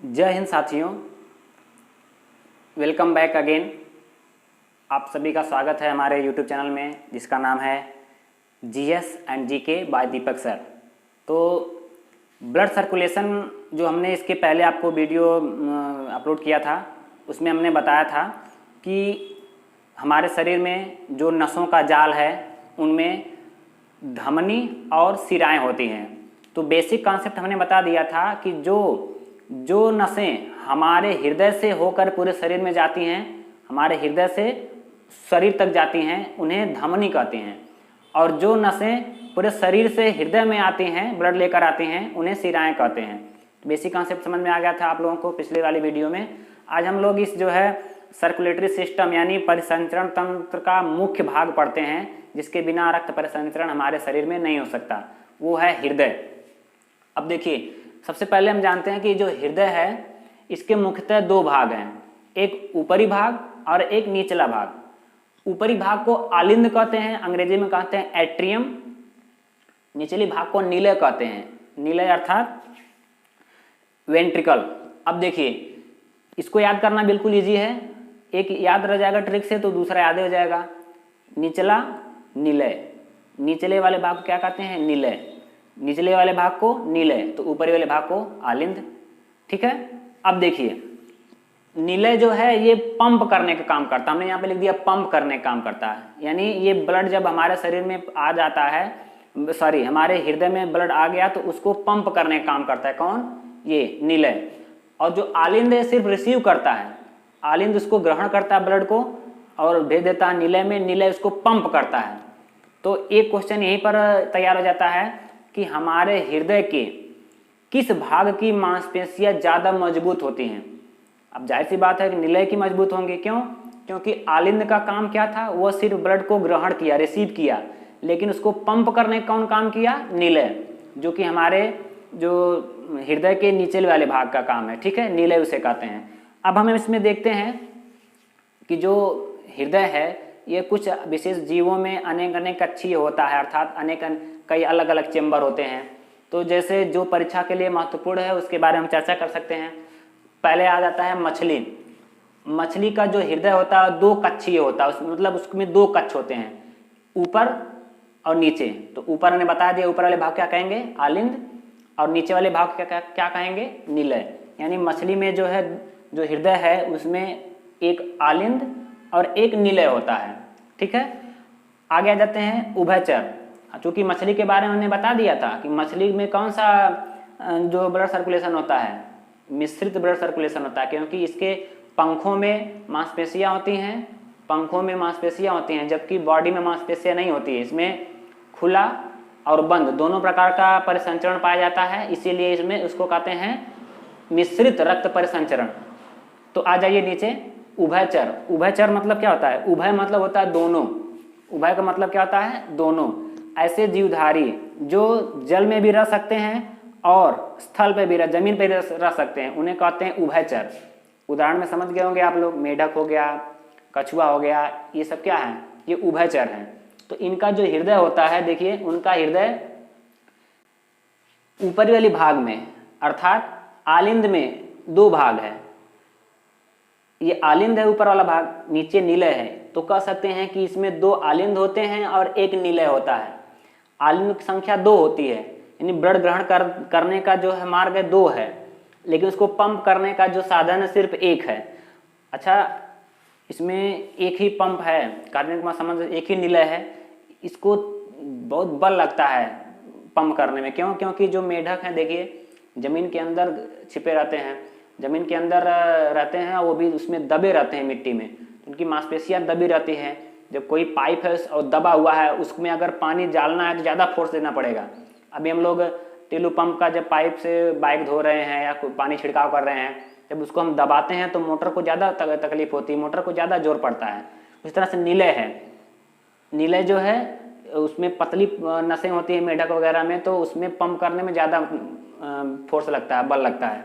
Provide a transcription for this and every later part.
जय हिंद साथियों, welcome back again. आप सभी का स्वागत है हमारे यूट्यूब चैनल में जिसका नाम है GS and GK by Deepak sir. तो ब्लड सर्कुलेशन जो हमने इसके पहले आपको वीडियो अपलोड किया था उसमें हमने बताया था कि हमारे शरीर में जो नसों का जाल है उनमें धमनी और शिराएँ होती हैं। तो बेसिक कॉन्सेप्ट हमने बता दिया था कि जो नसें हमारे हृदय से होकर पूरे शरीर में जाती हैं, हमारे हृदय से शरीर तक जाती हैं, उन्हें धमनी कहते हैं। और जो नसें पूरे शरीर से हृदय में आती हैं, ब्लड लेकर आती हैं, उन्हें शिराएँ कहते हैं। तो बेसिक कॉन्सेप्ट समझ में आ गया था आप लोगों को पिछले वाली वीडियो में। आज हम लोग इस जो है सर्कुलेटरी सिस्टम यानी परिसंचरण तंत्र का मुख्य भाग पढ़ते हैं, जिसके बिना रक्त परिसंचरण हमारे शरीर में नहीं हो सकता, वो है हृदय। अब देखिए, सबसे पहले हम जानते हैं कि जो हृदय है इसके मुख्यतः दो भाग हैं, एक ऊपरी भाग और एक निचला भाग। ऊपरी भाग को आलिंद कहते हैं, अंग्रेजी में कहते हैं एट्रियम। निचली भाग को निलय कहते हैं, निलय अर्थात वेंट्रिकल। अब देखिए, इसको याद करना बिल्कुल इजी है, एक याद रह जाएगा ट्रिक से तो दूसरा याद हो जाएगा। निचला निलय, निचले वाले भाग को क्या कहते हैं? निलय। निचले वाले भाग को निलय, तो ऊपरी वाले भाग को आलिंद। ठीक है। अब देखिए, निलय जो है ये पंप करने का काम करता है। हमने यहाँ पे लिख दिया पंप करने का काम करता है, यानी ये ब्लड जब हमारे शरीर में आ जाता है, सॉरी हमारे हृदय में ब्लड आ गया तो उसको पंप करने का काम करता है। कौन? ये निलय। और जो आलिंद है सिर्फ रिसीव करता है, आलिंद उसको ग्रहण करता है ब्लड को और भेज देता है निलय में, निलय उसको पंप करता है। तो एक क्वेश्चन यहीं पर तैयार हो जाता है कि हमारे हृदय के किस भाग की मांसपेशियां ज़्यादा मजबूत होती हैं? अब जाहिर सी बात है कि निलय की मजबूत होंगी। क्यों? क्योंकि आलिंद का काम क्या था? वह सिर्फ ब्लड को ग्रहण किया, रिसीव किया, लेकिन उसको पंप करने का कौन काम किया? निलय, जो कि हमारे जो हृदय के नीचे वाले भाग का काम है। ठीक है, निलय उसे कहते हैं। अब हम इसमें देखते हैं कि जो हृदय है ये कुछ विशेष जीवों में अनेक अनेक कक्षीय होता है, अर्थात कई अलग अलग चेंबर होते हैं। तो जैसे जो परीक्षा के लिए महत्वपूर्ण है उसके बारे में हम चर्चा कर सकते हैं। पहले आ जाता है मछली। मछली का जो हृदय होता है दो कक्षीय होता है, मतलब उसमें दो कक्ष होते हैं, ऊपर और नीचे। तो ऊपर ने बता दिया, ऊपर वाले भाग क्या कहेंगे? आलिंद, और नीचे वाले भाग क्या कहेंगे? निलय। यानी मछली में जो है, जो हृदय है उसमें एक आलिंद और एक निलय होता है। ठीक है। आगे आ जाते हैं उभयचर। चूंकि मछली के बारे में हमने बता दिया था कि मछली में कौन सा जो ब्लड सर्कुलेशन होता है, मिश्रित ब्लड सर्कुलेशन होता है, क्योंकि इसके पंखों में मांसपेशियां होती हैं, पंखों में मांसपेशियां होती हैं, जबकि बॉडी में मांसपेशियां नहीं होती है। इसमें खुला और बंद दोनों प्रकार का परिसंचरण पाया जाता है, इसीलिए इसमें उसको कहते हैं मिश्रित रक्त परिसंचरण। तो आ जाइए नीचे, उभयचर। उभयचर मतलब क्या होता है? उभय मतलब होता है दोनों, उभय का मतलब क्या होता है? दोनों। ऐसे जीवधारी जो जल में भी रह सकते हैं और स्थल पे भी जमीन पे रह सकते हैं, उन्हें कहते हैं उभयचर। उदाहरण में समझ गए होंगे आप लोग, मेढक हो गया, कछुआ हो गया, ये सब क्या है? ये उभयचर हैं। तो इनका जो हृदय होता है, देखिए उनका हृदय ऊपरी वाली भाग में अर्थात आलिंद में दो भाग है। ये आलिंद है ऊपर वाला भाग, नीचे निलय है। तो कह सकते हैं कि इसमें दो आलिंद होते हैं और एक निलय होता है। आलिंद की संख्या दो होती है, यानी ब्लड ग्रहण करने का जो है मार्ग है दो है, लेकिन उसको पंप करने का जो साधन है सिर्फ एक है। अच्छा, इसमें एक ही पंप है करने का समझ, एक ही निलय है, इसको बहुत बल लगता है पंप करने में। क्यों? क्योंकि जो मेढक हैं देखिए जमीन के अंदर छिपे रहते हैं, जमीन के अंदर रहते हैं, वो भी उसमें दबे रहते हैं मिट्टी में, उनकी मांसपेशियां दबी रहती हैं। जब कोई पाइप है और दबा हुआ है, उसमें अगर पानी डालना है तो ज़्यादा फोर्स देना पड़ेगा। अभी हम लोग टेलू पंप का जब पाइप से बाइक धो रहे हैं या पानी छिड़काव कर रहे हैं, जब उसको हम दबाते हैं तो मोटर को ज़्यादा तकलीफ होती है, मोटर को ज़्यादा जोर पड़ता है। उस तरह से निलय है। निलय जो है उसमें पतली नसें होती है मेढक वगैरह में, तो उसमें पंप करने में ज़्यादा फोर्स लगता है, बल लगता है।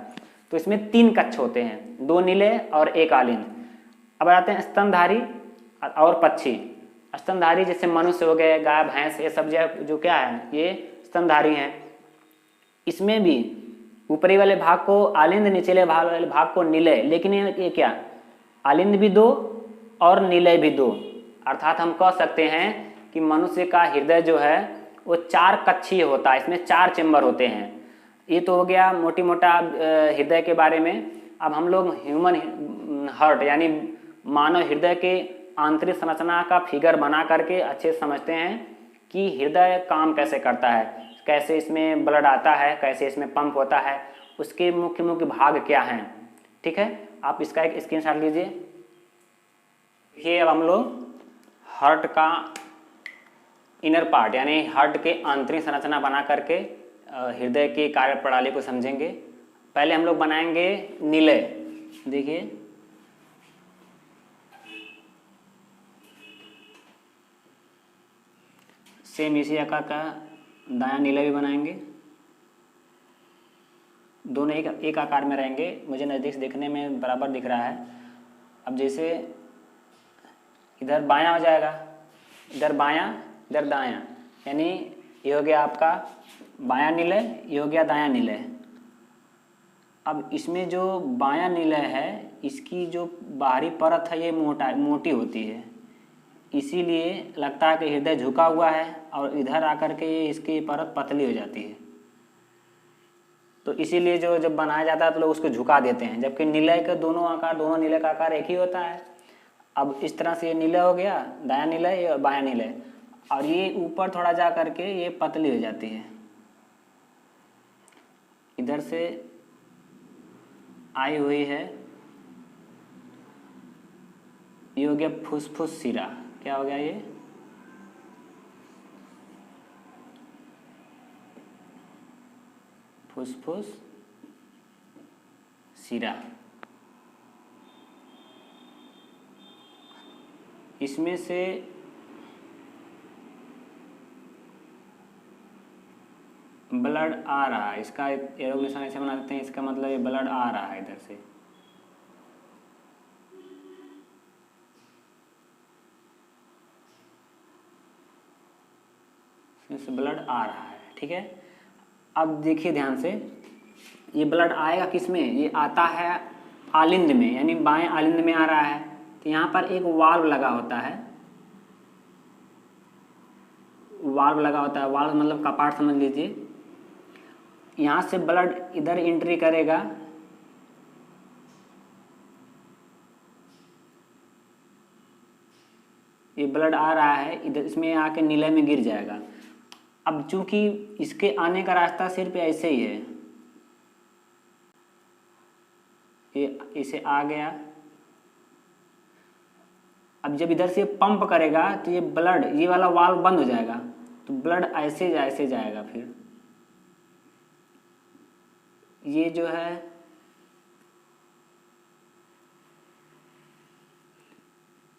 तो इसमें तीन कक्ष होते हैं, दो निलय और एक आलिंद। अब आते हैं स्तनधारी और पक्षी। स्तनधारी जैसे मनुष्य हो गए, गाय भैंस, ये सब जो क्या है ये स्तनधारी हैं। इसमें भी ऊपरी वाले भाग को आलिंद, निचले वाले भाग को निलय। लेकिन ये क्या, आलिंद भी दो और निलय भी दो, अर्थात हम कह सकते हैं कि मनुष्य का हृदय जो है वो 4 कक्षीय होता है, इसमें 4 चेम्बर होते हैं। ये तो हो गया मोटी मोटा हृदय के बारे में। अब हम लोग ह्यूमन हार्ट यानी मानव हृदय के आंतरिक संरचना का फिगर बना करके अच्छे से समझते हैं कि हृदय काम कैसे करता है, कैसे इसमें ब्लड आता है, कैसे इसमें पंप होता है, उसके मुख्य मुख्य भाग क्या हैं। ठीक है, आप इसका एक स्क्रीनशॉट लीजिए। देखिए अब हम लोग हार्ट का इनर पार्ट यानी हार्ट के आंतरिक संरचना बना करके हृदय की कार्य प्रणाली को समझेंगे। पहले हम लोग बनाएंगे निलय। देखिए सेम इसी आकार का दायां निलय भी बनाएंगे, दोनों एक आकार में रहेंगे। मुझे नज़दीक से देखने में बराबर दिख रहा है। अब जैसे इधर बायां हो जाएगा, इधर बायां, इधर दायां, यानी ये हो गया आपका बायां निलय, ये हो गया दायां निलय। अब इसमें जो बायां निलय है इसकी जो बाहरी परत है ये मोटी होती है, इसीलिए लगता है कि हृदय झुका हुआ है, और इधर आकर के ये इसकी परत पतली हो जाती है। तो इसीलिए जो जब बनाया जाता है तो लोग उसको झुका देते हैं, जबकि निलय के दोनों निलय का आकार एक ही होता है। अब इस तरह से ये निलय हो गया, दायां निलय और बायां निलय, और ये ऊपर थोड़ा जा करके ये पतली हो जाती है। इधर से आई हुई है, ये हो गया फुसफुस शिरा। क्या हो गया ये, फुसफुस शिरा। इसमें से ब्लड आ रहा है, इसका एरो निशान ऐसे बना देते हैं, इसका मतलब ये ब्लड आ रहा है इधर से। इसमें ब्लड आ रहा है, ठीक है। अब देखिए ध्यान से, ये ब्लड आएगा किस में, ये आता है आलिंद में, यानी बाएं आलिंद में आ रहा है। तो यहाँ पर एक वाल्व लगा होता है, वाल्व लगा होता है, वाल्व मतलब कपाट समझ लीजिए। यहाँ से ब्लड इधर एंट्री करेगा, ये ब्लड आ रहा है इधर, इसमें आके निलय में गिर जाएगा। अब चूंकि इसके आने का रास्ता सिर्फ ऐसे ही है, ये इसे आ गया। अब जब इधर से पंप करेगा तो ये ब्लड, ये वाला वाल्व बंद हो जाएगा, तो ब्लड ऐसे ऐसे जाएगा। फिर ये जो है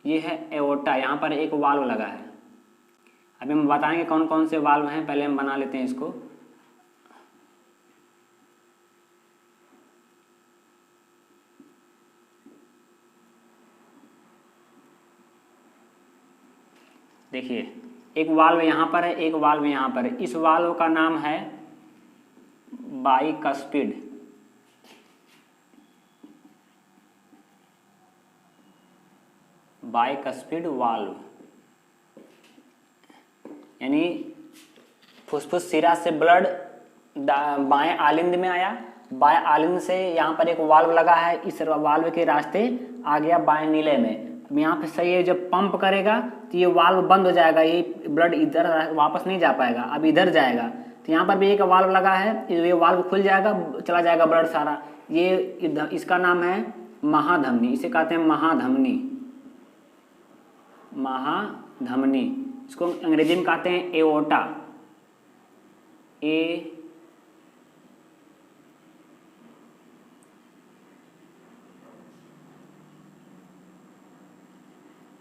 ये है एओर्टा, यहाँ पर एक वाल्व लगा है। अभी हम बताएंगे कौन कौन से वाल्व हैं, पहले हम बना लेते हैं इसको। देखिए एक वाल्व यहाँ पर है, एक वाल्व यहाँ पर है। इस वाल्व का नाम है बाइकस्पिड, बाइकस्पिड वाल्व, यानी फुसफुस शिरा से ब्लड बाएं आलिंद में आया, बाएं आलिंद से यहाँ पर एक वाल्व लगा है, इस वाल्व के रास्ते आ गया बाएं निलय में। अब यहाँ पे सही है, जब पंप करेगा तो ये वाल्व बंद हो जाएगा, ये ब्लड इधर वापस नहीं जा पाएगा, अब इधर जाएगा। तो यहाँ पर भी एक वाल्व लगा है, ये वाल्व खुल जाएगा, चला जाएगा ब्लड सारा। ये इसका नाम है महाधमनी, इसे कहते हैं महाधमनी, महाधमनी। इसको अंग्रेजी में कहते हैं एओर्टा,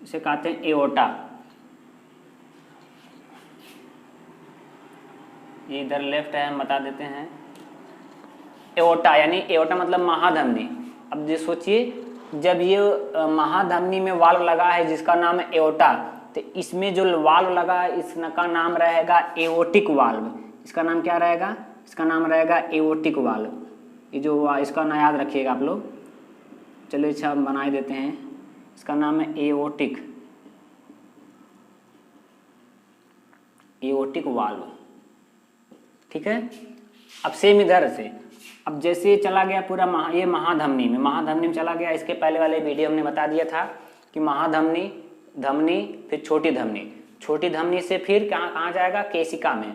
इसे कहते हैं एओर्टा। ये इधर लेफ्ट है, हम बता देते हैं एओर्टा, यानी एओर्टा मतलब महाधमनी। अब ये सोचिए, जब ये महाधमनी में वाल्व लगा है जिसका नाम है एओर्टा, तो इसमें जो वाल्व लगा है इसका नाम रहेगा एओर्टिक वाल्व। इसका नाम क्या रहेगा, इसका नाम रहेगा एओर्टिक वाल्व। ये जो इसका ना याद रखिएगा आप लोग। चलिए अच्छा हम बना ही देते हैं। इसका नाम है एओर्टिक वाल्व। ठीक है। अब सेम इधर से, अब जैसे ये चला गया पूरा ये महाधमनी में चला गया। इसके पहले वाले वीडियो हमने बता दिया था कि महाधमनी, धमनी, फिर छोटी धमनी से फिर कहाँ जाएगा, केशिका में।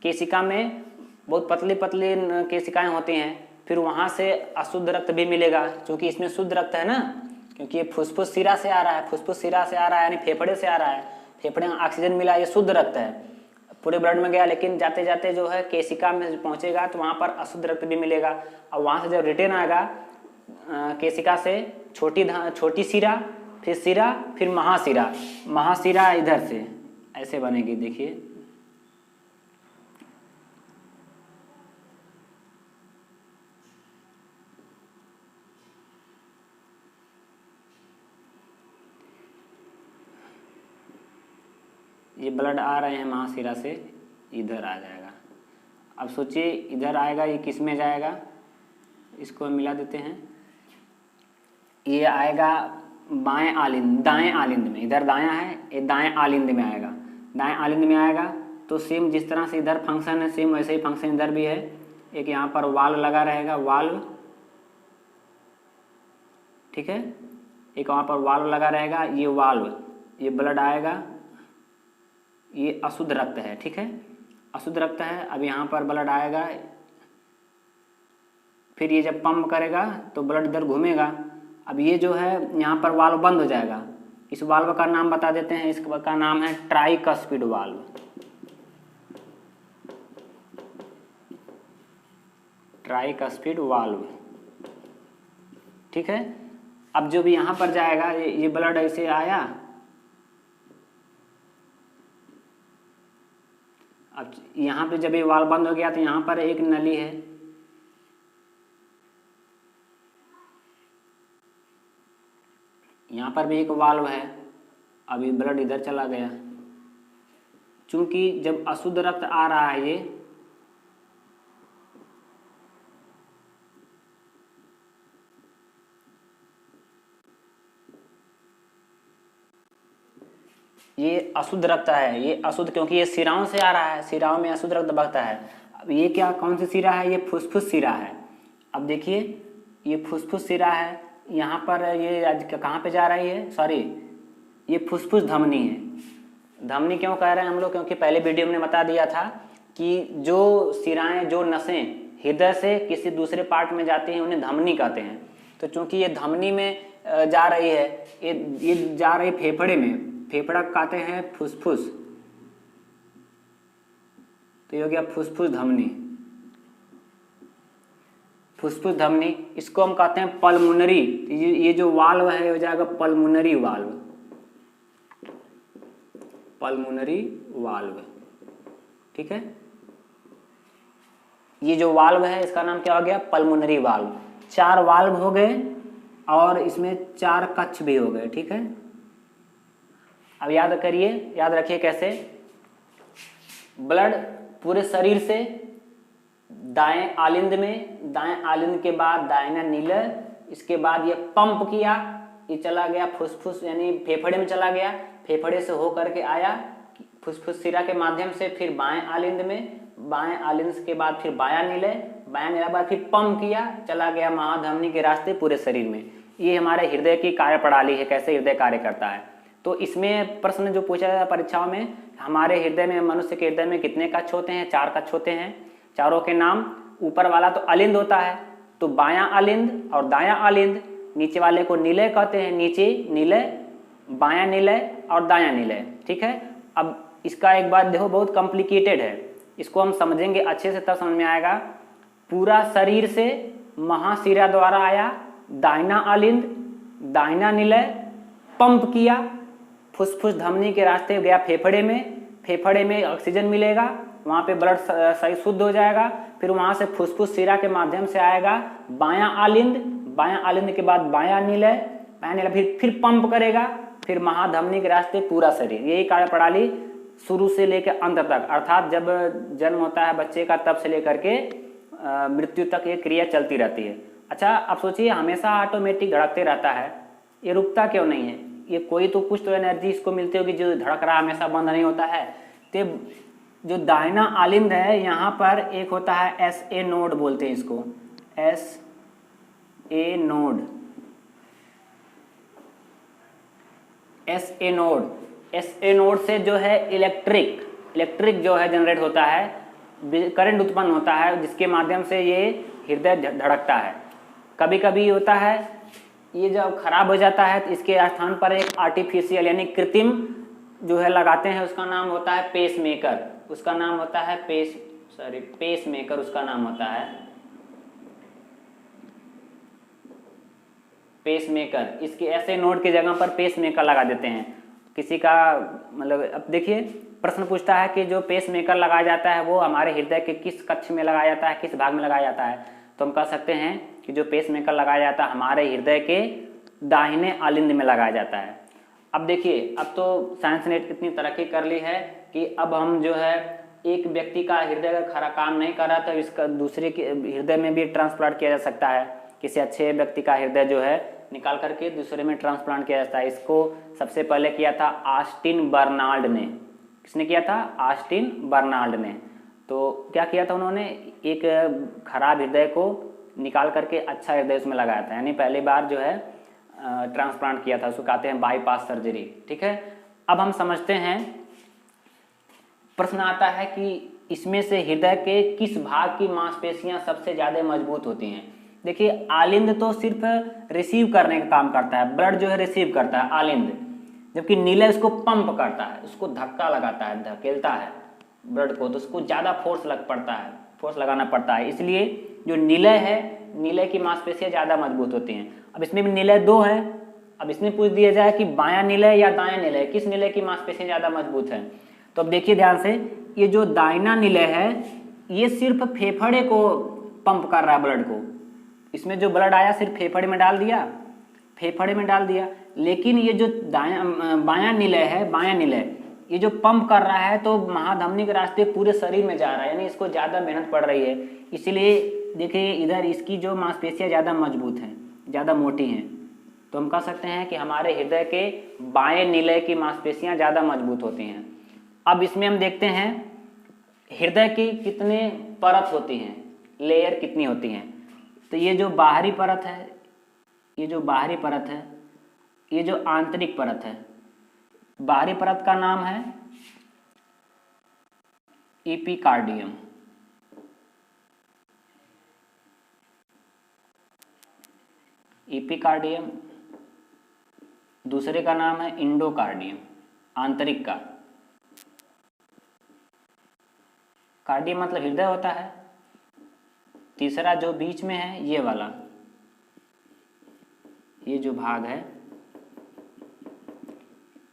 केशिका में बहुत पतली पतली केशिकाएं होती हैं। फिर वहाँ से अशुद्ध रक्त भी मिलेगा, क्योंकि इसमें शुद्ध रक्त है ना, क्योंकि ये फुसफुस सिरा से आ रहा है, यानी फेफड़े से आ रहा है। फेफड़े में ऑक्सीजन मिला, ये शुद्ध रक्त है, पूरे ब्लड में गया। लेकिन जाते जाते जो है केशिका में पहुंचेगा तो वहाँ पर अशुद्ध रक्त भी मिलेगा। और वहाँ से जब रिटर्न आएगा केशिका से छोटी सिरा, फिर महासिरा इधर से ऐसे बनेगी। देखिए ये ब्लड आ रहे हैं महासिरा से, इधर आ जाएगा। अब सोचिए इधर आएगा, ये किस में जाएगा, इसको हम मिला देते हैं। ये आएगा दाएं आलिंद में। इधर दायां है, ये दाएं आलिंद में आएगा। दाएं आलिंद में आएगा तो सेम जिस तरह से इधर फंक्शन है, सेम वैसे ही फंक्शन इधर भी है। एक यहाँ पर वाल्व लगा रहेगा, वाल्व, ठीक है। एक वहाँ पर वाल्व लगा रहेगा, ये वाल्व, ये ब्लड आएगा, ये अशुद्ध रक्त है, ठीक है, अशुद्ध रक्त है। अब यहाँ पर ब्लड आएगा, फिर ये जब पंप करेगा तो ब्लड इधर घूमेगा। अब ये जो है यहाँ पर वाल्व बंद हो जाएगा। इस वाल्व का नाम बता देते हैं, इसका नाम है ट्राइकस्पिड वाल्व। ट्राइकस्पिड वाल्व, ठीक है। अब जो भी यहाँ पर जाएगा, ये ब्लड ऐसे आया, अब यहाँ पे जब ये वाल्व बंद हो गया तो यहाँ पर एक नली है, यहाँ पर भी एक वाल्व है। अभी ब्लड इधर चला गया, चूंकि जब अशुद्ध रक्त आ रहा है, ये अशुद्ध रक्त है, ये अशुद्ध, क्योंकि ये सिराओं से आ रहा है, सिराओं में अशुद्ध रक्त बहता है। अब ये क्या, कौन सी सिरा है, ये फुसफुस सिरा है। अब देखिए ये फुसफुस सिरा है, यहाँ पर ये कहाँ पे जा रही है, सॉरी ये फुसफुस धमनी है। धमनी क्यों कह रहे हैं हम लोग, क्योंकि पहले वीडियो में बता दिया था कि जो सिराएं, जो नसें हृदय से किसी दूसरे पार्ट में जाती हैं उन्हें धमनी कहते हैं। तो चूंकि ये धमनी में जा रही है, ये जा रही फेफड़े में, फेफड़ा कहते हैं फुसफुस, तो ये हो गया फुसफुस धमनी। फुसफुस धमनी, इसको हम कहते हैं पल्मोनरी। ये जो वाल्व है, हो जाएगा पल्मोनरी वाल्व, पल्मोनरी वाल्व, ठीक है। ये जो वाल्व है इसका नाम क्या हो गया, पल्मोनरी वाल्व। 4 वाल्व हो गए और इसमें 4 कक्ष भी हो गए, ठीक है। अब याद रखिए कैसे। ब्लड पूरे शरीर से दाएं आलिंद में, दाएं आलिंद के बाद दाहिना नीलर, इसके बाद ये पंप किया, ये चला गया फुसफुस यानी फेफड़े में चला गया, फेफड़े से होकर के आया फुसफुस सिरा के माध्यम से, फिर बाएं आलिंद में, बाएं आलिंद के बाद फिर बायां नीले, बायां नीला बाद फिर पंप किया, चला गया महाधमनी के रास्ते पूरे शरीर में। ये हमारे हृदय की कार्यप्रणाली है, कैसे हृदय कार्य करता है। तो इसमें प्रश्न जो पूछा जाता है परीक्षाओं में, हमारे हृदय में, मनुष्य के हृदय में कितने कक्ष होते हैं, 4 कक्ष होते हैं। चारों के नाम, ऊपर वाला तो अलिंद होता है, तो बायां अलिंद और दायां अलिंद, नीचे वाले को निलय कहते हैं, नीचे निलय, बायां निलय और दायां निलय, ठीक है। अब इसका एक बात देखो, बहुत कॉम्प्लिकेटेड है, इसको हम समझेंगे अच्छे से तब समझ में आएगा। पूरा शरीर से महाशिरा द्वारा आया, दाहिना अलिंद, दाहिना निलय, पंप किया, फुसफुस धमनी के रास्ते गया फेफड़े में, फेफड़े में ऑक्सीजन मिलेगा, वहाँ पे ब्लड सही शुद्ध हो जाएगा, फिर वहाँ से फुसफुस सिरा के माध्यम से आएगा बायां आलिंद, बायां आलिंद के बाद बायां निलय, बायां निलय फिर पंप करेगा, फिर महाधमनी के रास्ते पूरा शरीर। यही कार्यप्रणाली शुरू से लेकर अंत तक, अर्थात जब जन्म होता है बच्चे का तब से लेकर के मृत्यु तक ये क्रिया चलती रहती है। अच्छा, आप सोचिए हमेशा ऑटोमेटिक धड़कते रहता है, ये रुकता क्यों नहीं है? ये कोई तो कुछ तो एनर्जी इसको मिलती होगी जो धड़क रहा हमेशा बंद नहीं होता है। तो जो दाहिना आलिंद है यहाँ पर एक होता है एस ए नोड बोलते हैं इसको, S A node, S A node. S A node से जो है इलेक्ट्रिक जो है जनरेट होता है, करंट उत्पन्न होता है, जिसके माध्यम से ये हृदय धड़कता है। कभी कभी होता है ये जब खराब हो जाता है तो इसके स्थान पर एक आर्टिफिशियल यानी कृत्रिम जो है लगाते हैं, उसका नाम होता है पेसमेकर, उसका नाम होता है पेसमेकर उसका नाम होता है पेसमेकर। इसके ऐसे नोड की जगह पर पेसमेकर लगा देते हैं। किसी का मतलब अब देखिए प्रश्न पूछता है कि जो पेसमेकर लगाया जाता है वो हमारे हृदय के किस कक्ष में लगाया जाता है, किस भाग में लगाया जाता है? तो हम कह सकते हैं कि जो पेसमेकर लगाया जाता है हमारे हृदय के दाहिने आलिंद में लगाया जाता है। अब देखिए अब तो साइंस ने इतनी तरक्की कर ली है कि अब हम जो है एक व्यक्ति का हृदय का खरा काम नहीं कर रहा तो इसका दूसरे के हृदय में भी ट्रांसप्लांट किया जा सकता है। किसी अच्छे व्यक्ति का हृदय जो है निकाल करके दूसरे में ट्रांसप्लांट किया जाता है। इसको सबसे पहले किया था ऑस्टिन बर्नाल्ड ने। किसने किया था? ऑस्टिन बर्नाल्ड ने। तो क्या किया था उन्होंने? एक खराब हृदय को निकाल करके अच्छा हृदय उसमें लगाया था, यानी पहली बार जो है ट्रांसप्लांट किया था, उसको कहते हैं बाईपास सर्जरी। ठीक है, अब हम समझते हैं, प्रश्न आता है कि इसमें से हृदय के किस भाग की मांसपेशियां सबसे ज्यादा मजबूत होती हैं? देखिए आलिंद तो सिर्फ रिसीव करने का काम करता है, ब्लड जो है रिसीव करता है आलिंद, जबकि नीले उसको पंप करता है, उसको धक्का लगाता है, धकेलता है ब्लड को, तो उसको ज्यादा फोर्स लगाना पड़ता है। इसलिए जो नीले है, नीले की मांसपेशियां ज्यादा मजबूत होती हैं। अब इसमें भी नीले दो है, अब इसमें पूछ दिया जाए कि बायां नीले या दायां नीले, किस नीले की मांसपेशियां ज्यादा मजबूत है? तो अब देखिए ध्यान से, ये जो दाहिना नीले है ये सिर्फ फेफड़े को पंप कर रहा है ब्लड को। इसमें जो ब्लड आया सिर्फ फेफड़े में डाल दिया, लेकिन ये जो बायां नीले है, बायां नीले ये जो पंप कर रहा है तो महाधमनी के रास्ते पूरे शरीर में जा रहा है, यानी इसको ज्यादा मेहनत पड़ रही है। इसलिए देखिए इधर इसकी जो मांसपेशियां ज्यादा मजबूत हैं, ज्यादा मोटी हैं, तो हम कह सकते हैं कि हमारे हृदय के बाएं नीले की मांसपेशियां ज्यादा मजबूत होती हैं। अब इसमें हम देखते हैं हृदय की कितने परत होती हैं, लेयर कितनी होती हैं। तो ये जो बाहरी परत है, ये जो बाहरी परत है, ये जो आंतरिक परत है, बाहरी परत का नाम है एपिकार्डियम, एपिकार्डियम। दूसरे का नाम है इंडोकार्डियम, आंतरिक का। कार्डियम मतलब हृदय होता है। तीसरा जो बीच में है ये वाला, ये जो भाग है,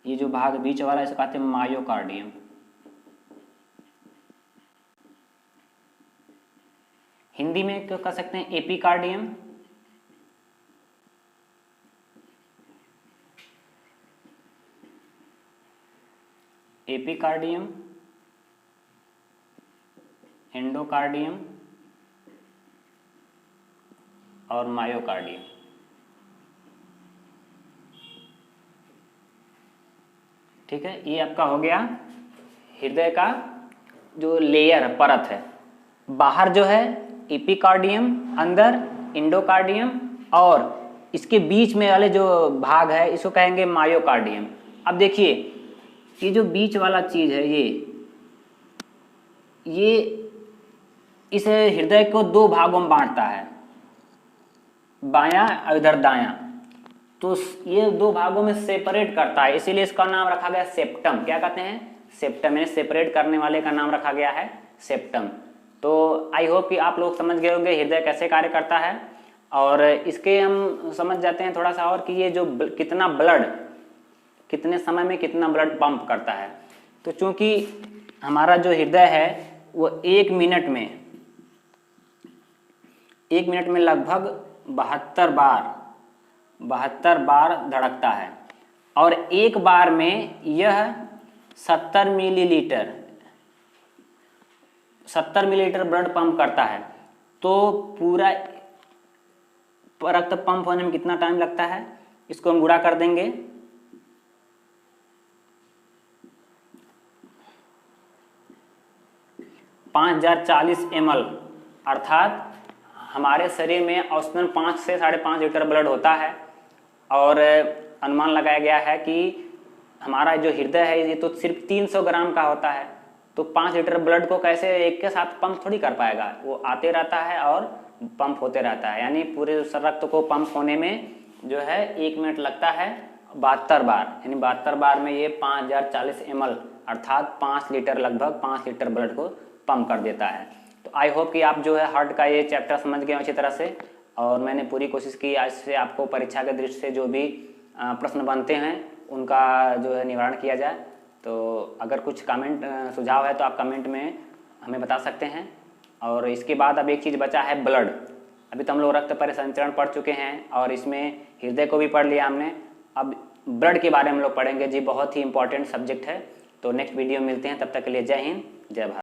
ये जो भाग बीच वाला इसे कहते हैं मायोकार्डियम। हिंदी में क्या कह सकते हैं? एपिकार्डियम। एपिकार्डियम, एंडोकार्डियम और मायोकार्डियम। ठीक है, ये आपका हो गया हृदय का जो लेयर परत है। बाहर जो है एपिकार्डियम, अंदर इंडोकार्डियम और इसके बीच में वाले जो भाग है इसको कहेंगे मायोकार्डियम। अब देखिए ये जो बीच वाला चीज है ये इस हृदय को दो भागों में बांटता है, बायां और इधर दायां, तो ये दो भागों में सेपरेट करता है, इसीलिए इसका नाम रखा गया सेप्टम। क्या कहते हैं? सेप्टम, यानी सेपरेट करने वाले का नाम रखा गया है सेप्टम। तो आई होप कि आप लोग समझ गए होंगे हृदय कैसे कार्य करता है। और इसके हम समझ जाते हैं थोड़ा सा और कि ये जो कितना ब्लड, कितने समय में कितना ब्लड पंप करता है। तो चूंकि हमारा जो हृदय है वो एक मिनट में लगभग 72 बार धड़कता है और एक बार में यह 70 मिलीलीटर ब्लड पंप करता है। तो पूरा रक्त पंप होने में कितना टाइम लगता है, इसको हम गुणा कर देंगे। पाँच 5040 ml, अर्थात हमारे शरीर में औसतन 5 से 5.5 लीटर ब्लड होता है। और अनुमान लगाया गया है कि हमारा जो हृदय है ये तो सिर्फ 300 ग्राम का होता है, तो 5 लीटर ब्लड को कैसे एक के साथ पंप थोड़ी कर पाएगा, वो आते रहता है और पंप होते रहता है। यानी पूरे रक्त को पंप होने में जो है 1 मिनट लगता है 72 बार, यानी 72 बार में ये 5040 ml अर्थात 5 लीटर, लगभग 5 लीटर ब्लड को पंप कर देता है। तो आई होप कि आप जो है हार्ट का ये चैप्टर समझ गए अच्छी तरह से, और मैंने पूरी कोशिश की आज से आपको परीक्षा के दृष्टि से जो भी प्रश्न बनते हैं उनका जो है निवारण किया जाए। तो अगर कुछ कमेंट सुझाव है तो आप कमेंट में हमें बता सकते हैं। और इसके बाद अब एक चीज़ बचा है ब्लड। अभी तो हम लोग रक्त परिसंचरण पढ़ चुके हैं और इसमें हृदय को भी पढ़ लिया हमने, अब ब्लड के बारे में हम लोग पढ़ेंगे जी, बहुत ही इंपॉर्टेंट सब्जेक्ट है। तो नेक्स्ट वीडियो मिलते हैं, तब तक के लिए जय हिंद, जय भारत।